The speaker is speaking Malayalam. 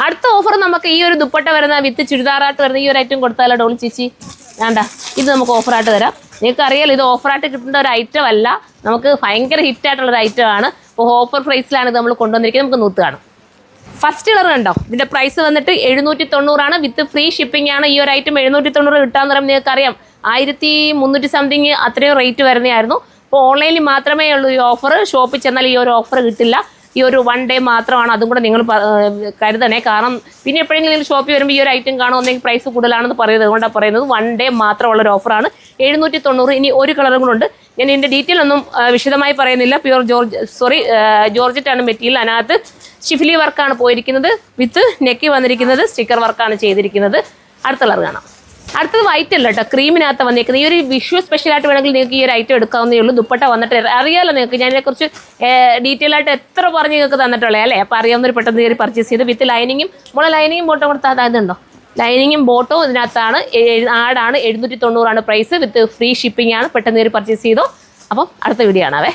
അടുത്ത ഓഫർ നമുക്ക് ഈ ഒരു ദുപ്പട്ട വരുന്ന വിത്ത് ചുരിദാറായിട്ട് വരുന്ന ഈ ഒരു ഐറ്റം കൊടുത്താലോ ഡോളി ചേച്ചി? വേണ്ട, ഇത് നമുക്ക് ഓഫറായിട്ട് തരാം. നിങ്ങൾക്ക് അറിയാലോ ഇത് ഓഫറായിട്ട് കിട്ടേണ്ട ഒരു ഐറ്റം അല്ല, നമുക്ക് ഭയങ്കര ഹിറ്റായിട്ടുള്ളൊരു ഐറ്റമാണ്. അപ്പോൾ ഓഫർ പ്രൈസിലാണ് ഇത് നമ്മൾ കൊണ്ടുവന്നിരിക്കുന്നത്. നമുക്ക് നൂത്ത് കാണാം. ഫസ്റ്റ് കളർ കണ്ടോ, ഇതിൻ്റെ പ്രൈസ് വന്നിട്ട് 790 വിത്ത് ഫ്രീ ഷിപ്പിംഗ് ആണ്. ഈ ഒരു ഐറ്റം 790 കിട്ടാന്ന് പറയുമ്പോൾ നിങ്ങൾക്കറിയാം 1300 സംതിങ് അത്രയും റേറ്റ് വരുന്നതായിരുന്നു. അപ്പോൾ ഓൺലൈനിൽ മാത്രമേ ഉള്ളൂ ഈ ഓഫർ. ഷോപ്പിൽ ചെന്നാൽ ഈ ഒരു ഓഫർ കിട്ടില്ല. ഈ ഒരു 1 ഡേ മാത്രമാണ്. അതും കൂടെ നിങ്ങൾ കരുതണേ. കാരണം പിന്നെ എപ്പോഴെങ്കിലും നിങ്ങൾ ഷോപ്പിൽ വരുമ്പോൾ ഈ ഒരു ഐറ്റം കാണുമെന്നെങ്കിൽ പ്രൈസ് കൂടുതലാണെന്ന് പറയുന്നത്. അതുകൊണ്ടാണ് പറയുന്നത് 1 ഡേ മാത്രമുള്ളൊരു ഓഫറാണ് 790. ഇനി ഒരു കളറും കൂടെ ഉണ്ട്. ഞാൻ ഇതിൻ്റെ ഡീറ്റെയിൽ ഒന്നും വിശദമായി പറയുന്നില്ല. പ്യുവർ ജോർജറ്റാണ് മെറ്റീരിയൽ. അതിനകത്ത് ഷിഫ്ലി വർക്കാണ് പോയിരിക്കുന്നത്. വിത്ത് നെക്ക് വന്നിരിക്കുന്നത് സ്റ്റിക്കർ വർക്കാണ് ചെയ്തിരിക്കുന്നത്. അടുത്ത കളർ കാണാം. അടുത്തത് വൈറ്റ് അല്ല കേട്ടോ, ക്രീമിനകത്ത് വന്നിരിക്കുന്നത്. ഈ ഒരു വിഷു സ്പെഷ്യലായിട്ട് വേണമെങ്കിൽ നിങ്ങൾക്ക് ഈ ഒരു ഐറ്റം എടുക്കാവുന്നേ ഉള്ളൂ. ദുപ്പട്ട വന്നിട്ട് അറിയാമല്ലോ നിങ്ങൾക്ക്, ഞാൻ ഇതിനെക്കുറിച്ച് ഡീറ്റെയിൽ ആയിട്ട് എത്ര പറഞ്ഞ് നിങ്ങൾക്ക് തന്നിട്ടുള്ളത് അല്ലേ. അപ്പോൾ അറിയാവുന്നൊരു പെട്ടെന്ന് കയറി പർച്ചേസ് ചെയ്ത് വിത്ത് ലൈനിങ്ങും ലൈനിങ്ങും ബോട്ടോ കൊടുത്താൽ അതായതുണ്ടോ, ലൈനിങ്ങും ബോട്ടോ ഇതിനകത്താണ്. ആടാണ് 790 പ്രൈസ്. വിത്ത് ഫ്രീ ഷിപ്പിംഗ് ആണ്. പെട്ടെന്ന് കയറി പർച്ചേസ് ചെയ്തോ. അപ്പം അടുത്ത വീഡിയോ ആണവേ.